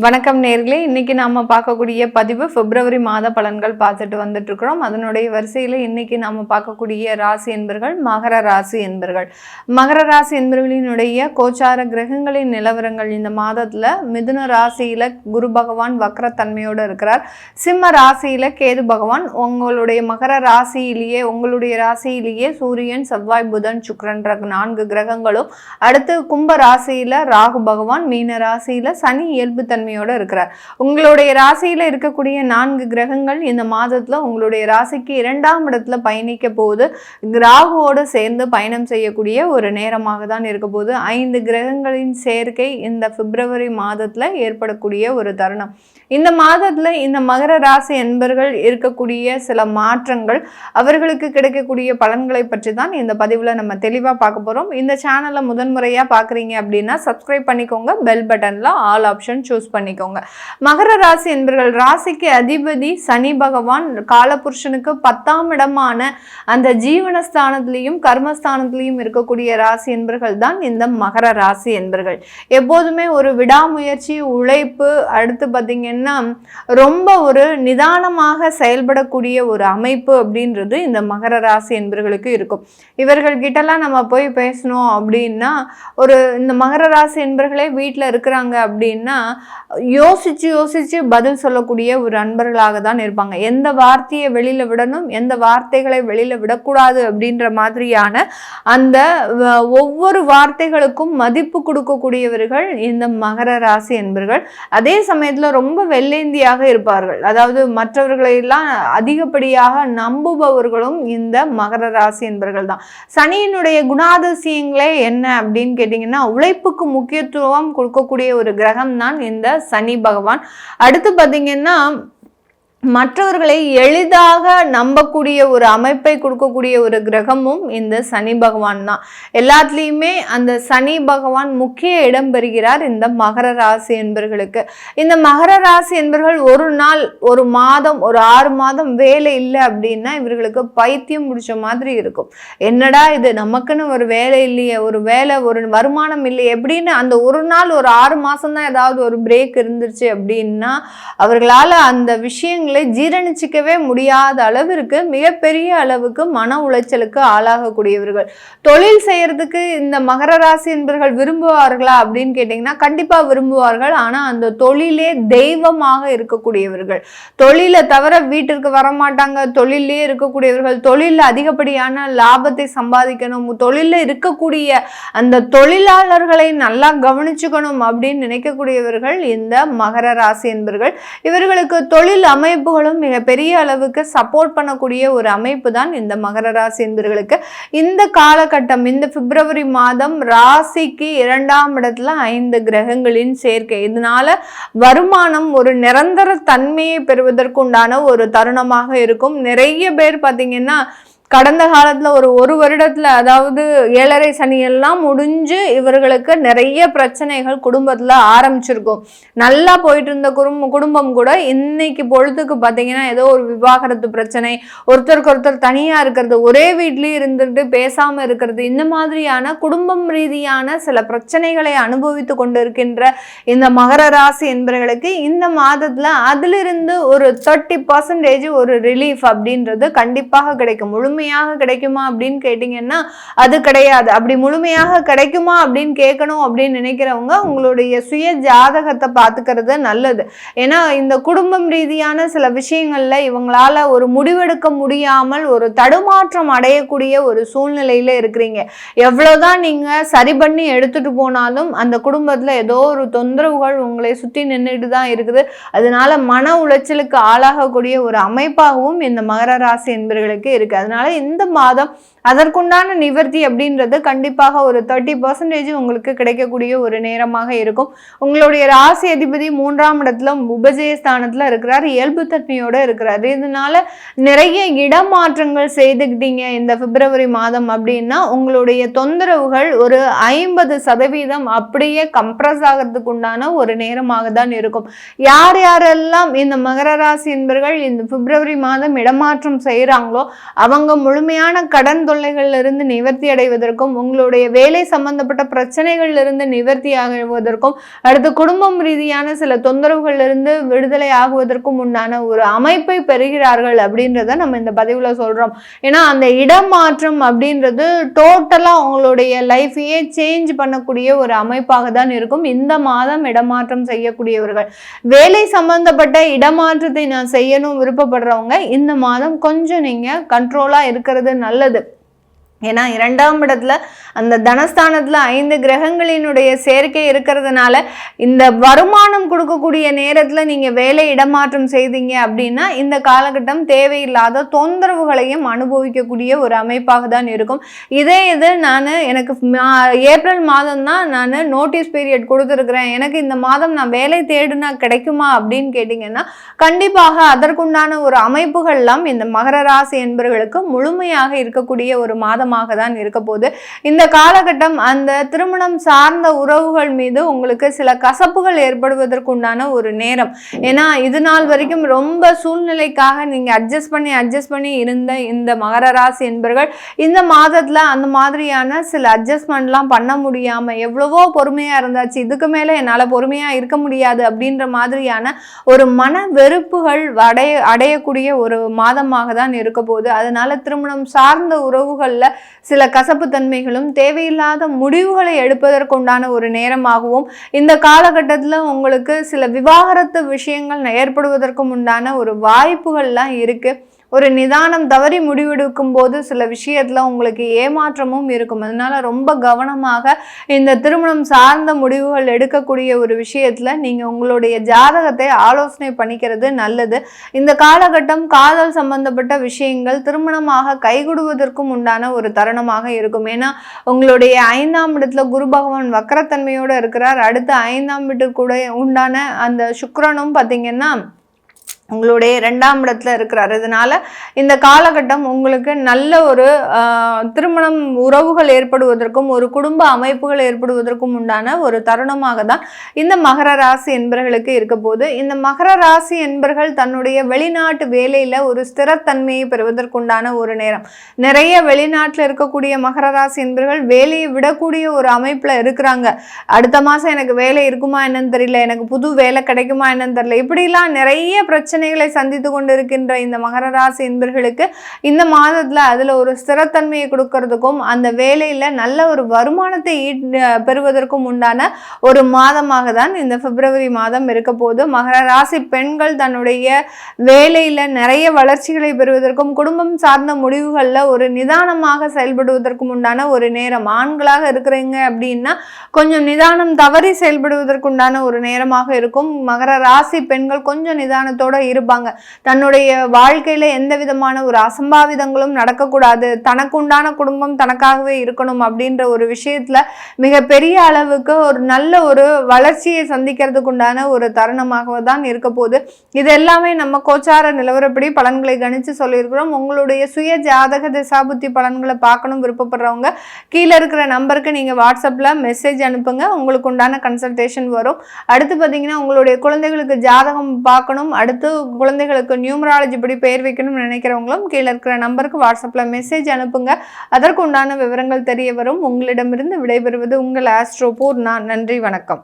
வணக்கம் நேர்களே, இன்னைக்கு நாம பார்க்கக்கூடிய பதிவு பிப்ரவரி மாத பலன்கள் பார்த்துட்டு வந்துட்டு இருக்கிறோம். அதனுடைய வரிசையில் இன்னைக்கு நாம பார்க்கக்கூடிய ராசி என்பர்கள் மகர ராசி என்பர்கள். மகர ராசி என்பர்களினுடைய கோச்சார கிரகங்களின் நிலவரங்கள் இந்த மாதத்துல மிதுன ராசியில குரு பகவான் வக்ரத்தன்மையோடு இருக்கிறார். சிம்ம ராசியில கேது பகவான், உங்களுடைய மகர ராசியிலேயே உங்களுடைய ராசியிலேயே சூரியன், செவ்வாய், புதன், சுக்கிரன் 4 கிரகங்களும், அடுத்து கும்ப ராசியில ராகு பகவான், மீன ராசியில சனி இயல்பு தன்மையோட இருக்கிறார். உங்களுடைய ராசியில இருக்கக்கூடிய 4 கிரகங்கள் இந்த மாதத்துல உங்களுடைய ராசிக்கு 2ஆம் இடத்துல பயணிக்க போகுது. ராகுவோடு சேர்ந்து பயணம் செய்யக்கூடிய ஒரு நேரமாக தான் இருக்க போகுது. 5 கிரகங்களின் சேர்க்கை இந்த பிப்ரவரி மாதத்துல ஏற்படக்கூடிய ஒரு தருணம். இந்த மாதத்துல இந்த மகர ராசி என்பர்கள் இருக்கக்கூடிய சில மாற்றங்கள், அவர்களுக்கு கிடைக்கக்கூடிய பலன்களை பற்றி தான் இந்த பதிவுல நம்ம தெளிவா பார்க்க போறோம். இந்த சேனலை முதன்முறையா பாக்குறீங்க அப்படின்னா சப்ஸ்கிரைப் பண்ணிக்கோங்க, பெல் பட்டன்ல ஆல் ஆப்ஷன் சூஸ் பண்ணிக்கோங்க. மகர ராசி என்பர்கள் ராசிக்கு அதிபதி சனி பகவான் காலபுருஷனுக்கு 10ஆம் இடமான அந்த ஜீவனஸ்தானத்திலையும் கர்மஸ்தானத்திலையும் இருக்கக்கூடிய ராசி என்பர்கள் தான் இந்த மகர ராசி என்பர்கள். எப்போதுமே ஒரு விடாமுயற்சி, உழைப்பு, அடுத்து பார்த்தீங்கன்னா ரொம்ப ஒரு நிதானமாக செயல்படக்கூடிய ஒரு அமைப்பு அப்படின்றது இந்த மகர ராசி என்பர்களுக்கு இருக்கும். இவர்கள் கிட்டலாம் நம்ம போய் பேசணும் அப்படின்னா, இந்த மகர ராசி என்பர்களே வீட்டில் இருக்கிறாங்க அப்படின்னா யோசிச்சு யோசிச்சு பதில் சொல்லக்கூடிய ஒரு அன்பர்களாக தான் இருப்பாங்க. எந்த வார்த்தையை வெளியில விடணும், எந்த வார்த்தைகளை வெளியில விடக்கூடாது அப்படின்ற மாதிரியான அந்த ஒவ்வொரு வார்த்தைகளுக்கும் மதிப்பு கொடுக்கக்கூடியவர்கள் இந்த மகர ராசி என்பர்கள். அதே சமயத்துல ரொம்ப வெள்ளேந்தியாக இருப்பார்கள். அதாவது மற்றவர்களை எல்லாம் அதிகப்படியாக நம்புபவர்களும் இந்த மகர ராசி என்பர்கள் தான். சனியினுடைய குணாதிசயங்களே என்ன அப்படின்னு கேட்டீங்கன்னா, உழைப்புக்கு முக்கியத்துவம் கொடுக்கக்கூடிய ஒரு கிரகம் தான் இந்த சனி பகவான். அடுத்து பார்த்தீங்கன்னா, மற்றவர்களை எளிதாக நம்பக்கூடிய ஒரு அமைப்பை கொடுக்கக்கூடிய ஒரு கிரகமும் இந்த சனி பகவான் தான். எல்லாத்துலேயுமே அந்த சனி பகவான் முக்கிய இடம் பெறுகிறார் இந்த மகர ராசி என்பர்களுக்கு. இந்த மகர ராசி என்பர்கள் ஒரு நாள், ஒரு மாதம், ஒரு 6 மாதம் வேலை இல்லை அப்படின்னா இவர்களுக்கு பைத்தியம் முடிச்ச மாதிரி இருக்கும். என்னடா இது, நமக்குன்னு ஒரு வேலை இல்லையே, ஒரு வேலை, ஒரு வருமானம் இல்லையே எப்படின்னு அந்த ஒரு நாள், ஒரு 6 மாதம் தான் ஏதாவது ஒரு பிரேக் இருந்துருச்சு அப்படின்னா அவர்களால் அந்த விஷயங்கள் ஜீரணிச்சிக்கவே முடியாத அளவிற்கு மிகப்பெரிய அளவுக்கு மன உளைச்சலுக்கு ஆளாகக்கூடியவர்கள். தொழில் செய்யறதுக்கு இந்த மகர ராசி என்பவர்கள் விரும்புவார்களா அப்படின்னு கேட்டீங்கன்னா கண்டிப்பா விரும்புவார்கள். ஆனா அந்த தொழிலே தெய்வமாக இருக்கக்கூடியவர்கள், தொழிலை தவிர வீட்டிற்கு வரமாட்டாங்க. தொழிலே இருக்கக்கூடியவர்கள், தொழில அதிகப்படியான லாபத்தை சம்பாதிக்கணும், தொழில இருக்கக்கூடிய அந்த தொழிலாளர்களை நல்லா கவனிச்சுக்கணும் அப்படின்னு நினைக்கக்கூடியவர்கள் இந்த மகர ராசி என்பவர்கள். இவர்களுக்கு தொழில் அமைப்புகளும் மிக பெரிய அளவுக்கு சப்போர்ட் பண்ணக்கூடிய ஒரு அமைப்பு தான் இந்த மகர ராசி என்பவர்களுக்கு. இந்த காலகட்டம், இந்த பிப்ரவரி மாதம் ராசிக்கு 2ஆம் இடத்துல 5 கிரகங்களின் சேர்க்கை. இதனால வருமானம் ஒரு நிரந்தர தன்மையை பெறுவதற்குண்டான ஒரு தருணமாக இருக்கும். நிறைய பேர் பார்த்தீங்கன்னா கடந்த காலத்துல ஒரு வருடத்துல, அதாவது 7.5 சனி எல்லாம் முடிஞ்சு இவர்களுக்கு நிறைய பிரச்சனைகள் குடும்பத்துல ஆரம்பிச்சிருக்கும். நல்லா போயிட்டு இருந்த குடும்பம் கூட இன்னைக்கு பொழுதுக்கு பார்த்தீங்கன்னா ஏதோ ஒரு விவாகரத்து பிரச்சனை, ஒருத்தருக்கு ஒருத்தர் தனியா இருக்கிறது, ஒரே வீட்லயே இருந்துட்டு பேசாம இருக்கிறது, இந்த மாதிரியான குடும்பம் ரீதியான சில பிரச்சனைகளை அனுபவித்து கொண்டு இருக்கின்ற இந்த மகர ராசி என்பவர்களுக்கு இந்த மாதத்துல அதிலிருந்து ஒரு 30% ஒரு ரிலீஃப் அப்படின்றது கண்டிப்பாக கிடைக்கும். முழுமையாக கிடைக்குமா அப்படின்னு கேட்டீங்கன்னா அது கிடையாது. அப்படி முழுமையாக கிடைக்குமா அப்படின்னு கேட்கணும் அப்படின்னு நினைக்கிறவங்க உங்களுடைய சுய ஜாதகத்தை பார்த்துக்கிறது நல்லது. ஏன்னா இந்த குடும்பம் ரீதியான சில விஷயங்கள்ல இவங்களால ஒரு முடிவெடுக்க முடியாமல் ஒரு தடுமாற்றம் அடையக்கூடிய ஒரு சூழ்நிலையில இருக்கிறீங்க. எவ்வளவுதான் நீங்க சரி பண்ணி எடுத்துட்டு போனாலும் அந்த குடும்பத்துல ஏதோ ஒரு தொந்தரவுகள் உங்களை சுற்றி நின்றுட்டு தான் இருக்குது. அதனால மன உளைச்சலுக்கு ஆளாகக்கூடிய ஒரு அமைப்பாகவும் இந்த மகர ராசி என்பவர்களுக்கு இருக்கு. அதனால இந்த மாதம் அதற்குண்டான நிவர்த்தி அப்படின்றது கண்டிப்பாக ஒரு 30% உங்களுக்கு கிடைக்கக்கூடிய ஒரு நேரமாக இருக்கும். உங்களுடைய ராசி அதிபதி 3ஆம் இடத்துல உபஜயஸ்தானத்துல இருக்கிறார், இயல்பு தன்மையோட இருக்கிறார். இதனால நிறைய இடமாற்றங்கள் செய்துக்கிட்டீங்க இந்த பிப்ரவரி மாதம் அப்படின்னா உங்களுடைய தொந்தரவுகள் ஒரு 50% அப்படியே கம்ப்ரஸ் ஆகிறதுக்கு உண்டான ஒரு நேரமாக தான் இருக்கும். யார் யாரெல்லாம் இந்த மகர ராசி என்பவர்கள் இந்த பிப்ரவரி மாதம் இடமாற்றம் செய்யறாங்களோ அவங்க முழுமையான கடன் தொல்லைகள்ல இருந்து நிவர்த்தி அடைவதற்கும், உங்களுடைய வேலை சம்பந்தப்பட்ட பிரச்சனைகள்ல இருந்து நிவர்த்தி ஆகுவதற்கும், அடுத்து குடும்பம் ரீதியான சில தொந்தரவுகள்ல இருந்து விடுதலை ஆகுவதற்கும் உண்டான ஒரு அமைப்பை பெறுகிறார்கள் அப்படின்றத நம்ம இந்த பதிவுல சொல்றோம். ஏன்னா அந்த இடமாற்றம் அப்படின்றது டோட்டலா உங்களுடைய லைஃபையே சேஞ்ச் பண்ணக்கூடிய ஒரு அமைப்பாக தான் இருக்கும். இந்த மாதம் இடமாற்றம் செய்யக்கூடியவர்கள், வேலை சம்பந்தப்பட்ட இடமாற்றத்தை நான் செய்யணும் விருப்பப்படுறவங்க இந்த மாதம் கொஞ்சம் நீங்க கண்ட்ரோலா இருக்கிறது நல்லது. ஏன்னா 2ஆம் இடத்துல அந்த தனஸ்தானத்துல 5 கிரகங்களினுடைய சேர்க்கை இருக்கிறதுனால இந்த வருமானம் கொடுக்கக்கூடிய நேரத்துல நீங்க வேலை இடமாற்றம் செய்தீங்க அப்படின்னா இந்த காலகட்டம் தேவையில்லாத தொந்தரவுகளையும் அனுபவிக்கக்கூடிய ஒரு அமைப்பாக தான் இருக்கும். இதே இது எனக்கு ஏப்ரல் மாதம் தான் நான் நோட்டீஸ் பீரியட் கொடுத்துருக்கிறேன், எனக்கு இந்த மாதம் நான் வேலை தேடுனா கிடைக்குமா அப்படின்னு கேட்டீங்கன்னா கண்டிப்பாக அதற்குண்டான ஒரு அமைப்புகள்லாம் இந்த மகர ராசி என்பவர்களுக்கு முழுமையாக இருக்கக்கூடிய ஒரு மாதம் தான் இருக்க போது. இந்த காலகட்டம் அந்த திருமணம் சார்ந்த உறவுகள் மீது உங்களுக்கு சில கசப்புகள் ஏற்படுவதற்குண்டான ஒரு நேரம். ஏன்னா இது நாள் வரைக்கும் ரொம்ப சூழ்நிலைக்காக நீங்க அட்ஜஸ்ட் பண்ணி இருந்த இந்த மகர ராசி என்பவர்கள் இந்த மாதத்துல அந்த மாதிரியான சில அட்ஜஸ்ட்மெண்ட்லாம் பண்ண முடியாம எவ்வளவோ பொறுமையா இருந்தாச்சு, இதுக்கு மேல என்னால பொறுமையா இருக்க முடியாது அப்படின்ற மாதிரியான ஒரு மன வெறுப்புகள் அடையக்கூடிய ஒரு மாதமாக தான் இருக்க போகுது. அதனால திருமணம் சார்ந்த உறவுகள்ல சில கசப்பு தன்மைகளும் தேவையில்லாத முடிவுகளை எடுப்பதற்குண்டான ஒரு நேரமாகவும் இந்த காலகட்டத்தில் உங்களுக்கு சில விவாகரத்து விஷயங்கள் ஏற்படுவதற்கும் உண்டான ஒரு வாய்ப்புகள்லாம் இருக்கு. ஒரு நிதானம் தவறி முடிவெடுக்கும் போது சில விஷயத்துல உங்களுக்கு ஏமாற்றமும் இருக்கும். அதனால ரொம்ப கவனமாக இந்த திருமணம் சார்ந்த முடிவுகள் எடுக்கக்கூடிய ஒரு விஷயத்துல நீங்க உங்களுடைய ஜாதகத்தை ஆலோசனை பண்ணிக்கிறது நல்லது. இந்த காலகட்டம் காதல் சம்பந்தப்பட்ட விஷயங்கள் திருமணமாக கைகூடுவதற்கும் உண்டான ஒரு தருணமாக இருக்கும். ஏன்னா உங்களுடைய 5ஆம் இடத்துல குரு பகவான் வக்கரத்தன்மையோட இருக்கிறார். அடுத்து 5ஆம் வீட்டுக்கு கூட உண்டான அந்த சுக்கிரனும் பார்த்தீங்கன்னா உங்களுடைய 2ஆம் இடத்துல இருக்கிறார். இதனால இந்த காலகட்டம் உங்களுக்கு நல்ல ஒரு திருமணம் உறவுகள் ஏற்படுவதற்கும் ஒரு குடும்ப அமைப்புகள் ஏற்படுவதற்கும் உண்டான ஒரு தருணமாக தான் இந்த மகர ராசி என்பர்களுக்கு இருக்க போது. இந்த மகர ராசி என்பர்கள் தன்னுடைய வெளிநாட்டு வேலையில ஒரு ஸ்திரத்தன்மையை பெறுவதற்குண்டான ஒரு நேரம். நிறைய வெளிநாட்டில் இருக்கக்கூடிய மகர ராசி என்பர்கள் வேலையை விடக்கூடிய ஒரு அமைப்புல இருக்கிறாங்க. அடுத்த மாசம் எனக்கு வேலை இருக்குமா என்னன்னு தெரியல, எனக்கு புது வேலை கிடைக்குமா என்னன்னு தெரியல, இப்படிலாம் நிறைய பிரச்சனைகளை சந்தித்து கொண்டிருக்கின்ற இந்த மகர ராசி என்பர்களுக்கு இந்த மாதத்துல அதுல ஒரு ஸ்திரத்தன்மையை கொடுக்கறதுக்கும் அந்த வேலையில நல்ல ஒரு வருமானத்தை பெறுவதற்கும் உண்டான ஒரு மாதமாக தான் இந்த பிப்ரவரி மாதம் இருக்க போது. மகர ராசி பெண்கள் தன்னுடைய வேலையில நிறைய வளர்ச்சிகளை பெறுவதற்கும் குடும்பம் சார்ந்த முடிவுகள்ல ஒரு நிதானமாக செயல்படுவதற்கும் உண்டான ஒரு நேரம். ஆண்களாக இருக்கிறீங்க அப்படின்னா கொஞ்சம் நிதானம் தவறி செயல்படுவதற்குண்டான ஒரு நேரமாக இருக்கும். மகர ராசி பெண்கள் கொஞ்சம் நிதானத்தோட இருப்பாங்க. தன்னுடைய வாழ்க்கையில எந்த விதமான ஒரு அசம்பாவிதங்களும் நடக்கக்கூடாது, தனக்கு உண்டான குடும்பம் தனக்காகவே இருக்கணும் அப்படின்ற ஒரு விஷயத்துல மிக பெரிய அளவுக்கு ஒரு நல்ல ஒரு வளர்ச்சியை சந்திக்கிறதுக்கு உண்டான ஒரு தருணமாக தான் இருக்க போது. இது எல்லாமே நம்ம கோச்சார நிலவரப்படி பலன்களை கணிச்சு சொல்லியிருக்கிறோம். உங்களுடைய சுய ஜாதக திசாபுத்தி பலன்களை பார்க்கணும் விருப்பப்படுறவங்க கீழே இருக்கிற நம்பருக்கு நீங்க வாட்ஸ்அப்ல மெசேஜ் அனுப்புங்க, உங்களுக்கு உண்டான கன்சல்டேஷன் வரும். அடுத்து பார்த்தீங்கன்னா உங்களுடைய குழந்தைகளுக்கு ஜாதகம் பார்க்கணும், அடுத்து குழந்தைகளுக்கு நியூமராலஜி படி பெயர் வைக்கணும்னு நினைக்கிறவங்களும் கீழே இருக்கிற நம்பருக்கு வாட்ஸ்அப்ல மெசேஜ் அனுப்புங்க, அதற்கு உண்டான விவரங்கள் தெரிய வரும். உங்களிடமிருந்து விடைபெறுவது உங்கள் ஆஸ்ட்ரோ பூர்ணா. நன்றி, வணக்கம்.